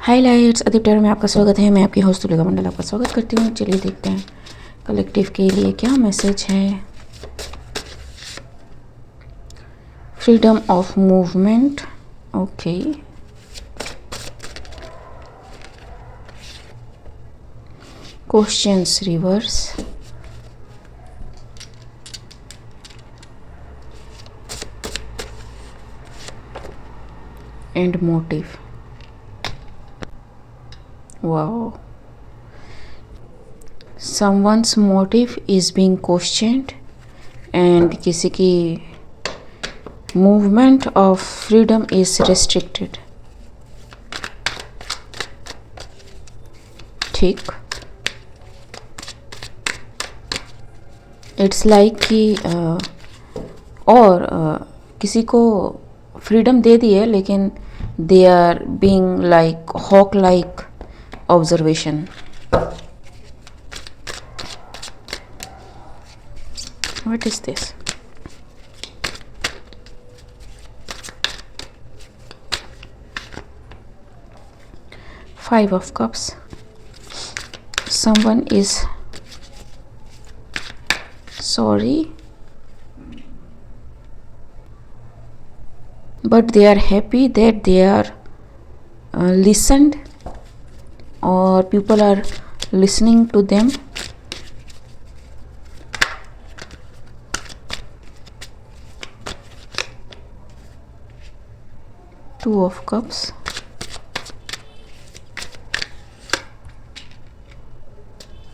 Highlights Adeep tarot में आपका स्वागत है। मैं आपकी होस्ट तुलिका मंडल आपका स्वागत करती हूँ। चलिए देखते हैं कलेक्टिव के लिए क्या मैसेज है। Freedom of movement, okay. Questions reverse, and motive. Wow. Someone's motive is being questioned and किसी की movement of freedom is restricted. ठीक। It's like कि और किसी को फ्रीडम दे दी है लेकिन they are being like hawk like observation. What is this? Five of Cups. Someone is sorry, but they are happy that they are listened, or people are listening to them. Two of Cups.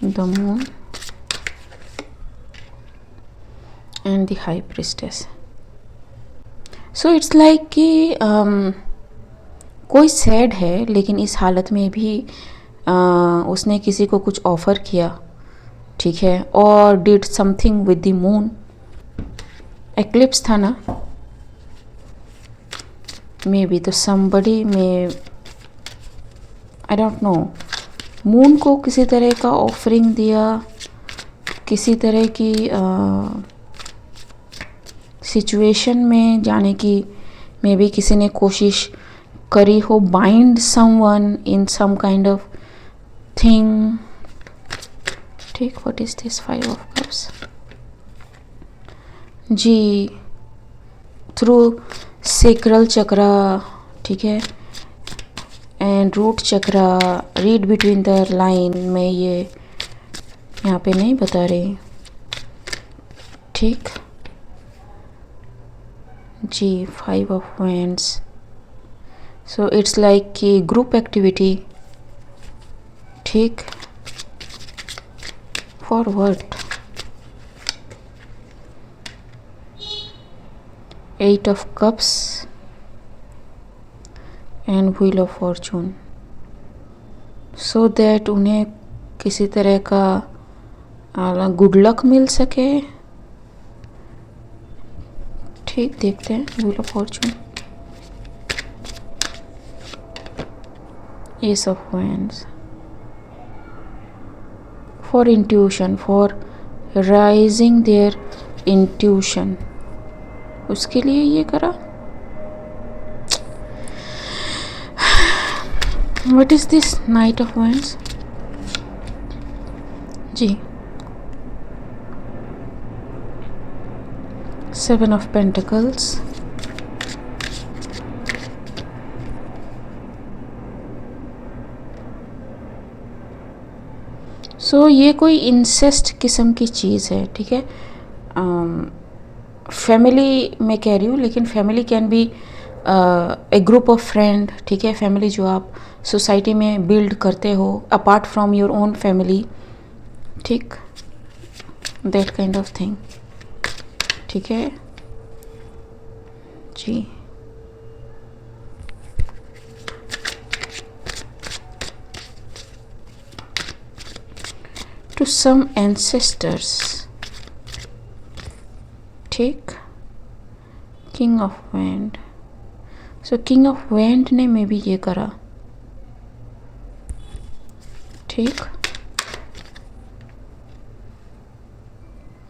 The Moon and the High Priestess. So it's like कि कोई sad है लेकिन इस हालत में भी उसने किसी को कुछ ऑफ़र किया, ठीक है, और did something with the moon. Eclipse था ना, मे बी, तो समबडी में आई डोंट नो, मून को किसी तरह का ऑफरिंग दिया, किसी तरह की सिचुएशन में जाने की मे बी किसी ने कोशिश करी हो, bind someone in some kind of thing. ठीक, what is this? Five of cups जी, थ्रू सेक्रल चक्रा, ठीक है, and root chakra, read between the line में, ये यहाँ पे नहीं बता रही, ठीक जी। Five of wands, so it's like कि ग्रुप एक्टिविटी, ठीक, for what? Eight of cups and wheel of fortune, so that उन्हें किसी तरह का गुड लक मिल सके। ठीक, देखते हैं wheel of fortune, ace of wands, for intuition, for raising their intuition, उसके लिए ये करा। What is this? Knight of Wands ji, Seven of Pentacles, सो ये कोई इंसेस्ट किस्म की चीज़ है, ठीक है। फैमिली मैं कह रही हूँ, लेकिन family can be A group of friend, ठीक है। फैमिली जो आप सोसाइटी में बिल्ड करते हो apart from your own family, ठीक, दैट काइंड ऑफ थिंग, ठीक है जी। टू सम एंसेस्टर्स, ठीक, king of wand, so king of wand ने मे बी ये करा, ठीक,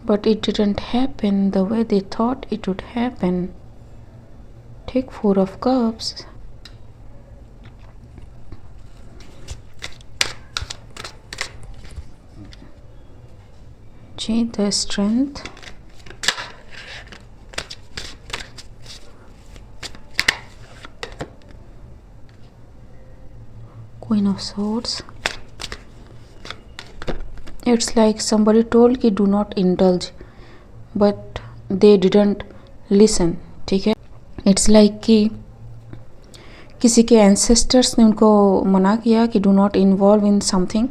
but it didn't happen the way they thought it would happen. Take Four of Cups, जी, the strength, queen of swords. It's like somebody told कि do not indulge, but they didn't listen. ठीक है. It's like कि किसी के ancestors ने उनको मना किया कि do not involve in something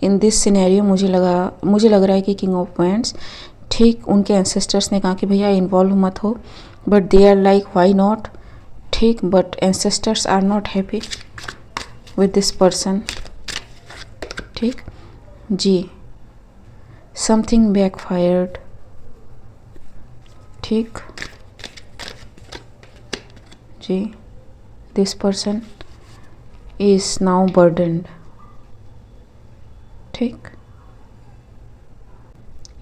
in this scenario. मुझे लग रहा है कि King of Wands, ठीक, उनके ancestors ने कहा कि भैया involve मत हो, but they are like why not. ठीक, but ancestors are not happy with this person. ठीक जी, something backfired. ठीक जी, this person is now burdened. ठीक,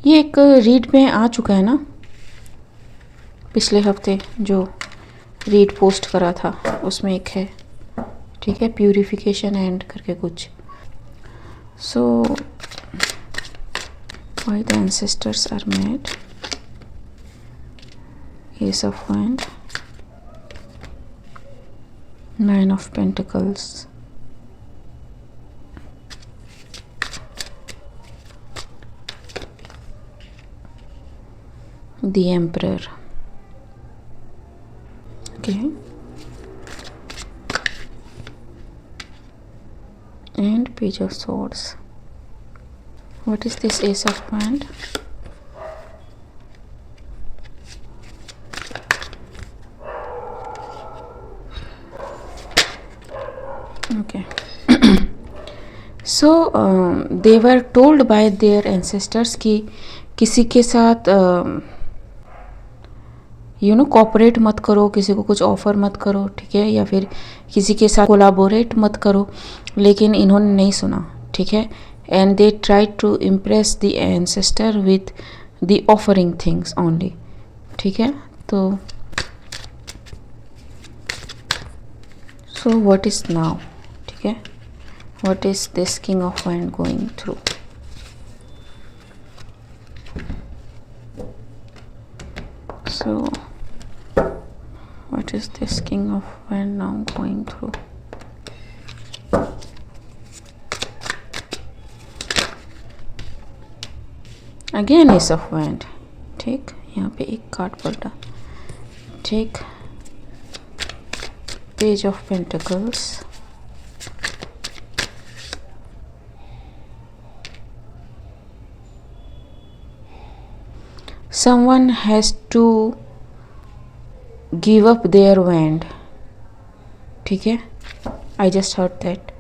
ये एक रीड में आ चुका है ना, पिछले हफ्ते जो रीड पोस्ट करा था उसमें एक है. ठीक है, प्यूरिफिकेशन एंड करके कुछ. सो why the ancestors are mad. Ace of Wands, Nine of Pentacles, the Emperor. Okay, and Page of Swords. What is this Ace of Wands? Okay. So they were told by their ancestors कि किसी के साथ cooperate मत करो, किसी को कुछ offer मत करो. ठीक है, या फिर किसी के साथ कोलाबोरेट मत करो. लेकिन इन्होंने नहीं सुना. ठीक है, and they tried to impress the ancestor with the offering things only. ठीक है, तो so what is now. ठीक है, what is this King of Wands going through. So what is this King of Wands now going through. Again S of wand. ठीक, यहाँ पे एक card पलटा. ठीक, page of pentacles, someone has to give up their wand. ठीक है, I just heard that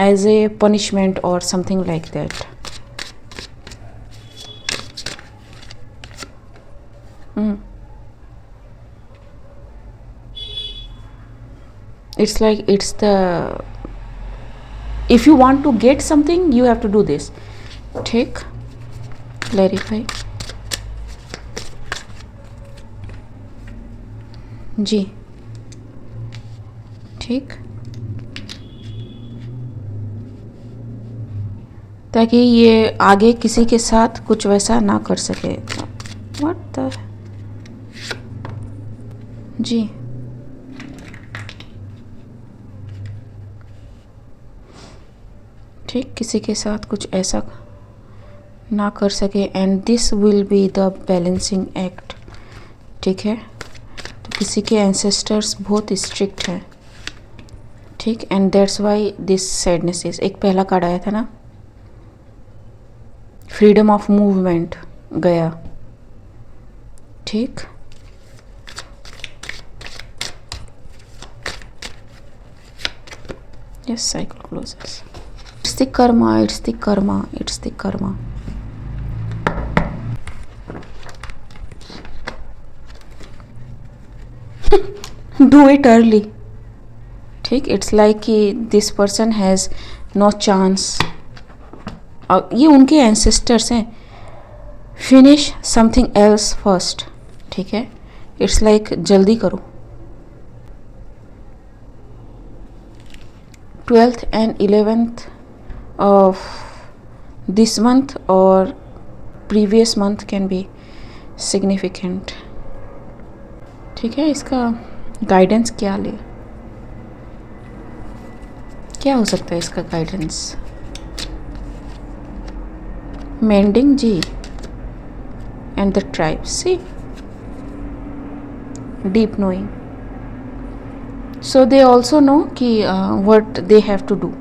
as a punishment or something like that. It's like it's the, if you want to get something you have to do this. ठीक, clarify. जी, ठीक, ताकि ये आगे किसी के साथ कुछ वैसा ना कर सके. What the, जी, ठीक, किसी के साथ कुछ ऐसा ना कर सके. And this will be the balancing act. ठीक है, तो किसी के एंसेस्टर्स बहुत स्ट्रिक्ट हैं. ठीक, and that's why this sadness is. एक पहला कार्ड आया था ना, फ्रीडम ऑफ मूवमेंट गया. ठीक, yes, cycle closes. It's the karma, it's the karma, it's the karma. Do it early. ठीक, it's like कि this person has no chance. ये उनके ancestors हैं. Finish something else first. ठीक है, it's like जल्दी करो. 12th and 11th of this month or previous month can be significant. ठीक है, इसका गाइडेंस क्या ले, क्या हो सकता है इसका गाइडेंस? मेंडिंग जी and the tribe, see deep knowing, so they also know कि what they have to do.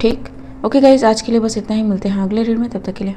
ठीक, ओके गाइज, आज के लिए बस इतना ही, मिलते हैं अगले रीड में, तब तक के लिए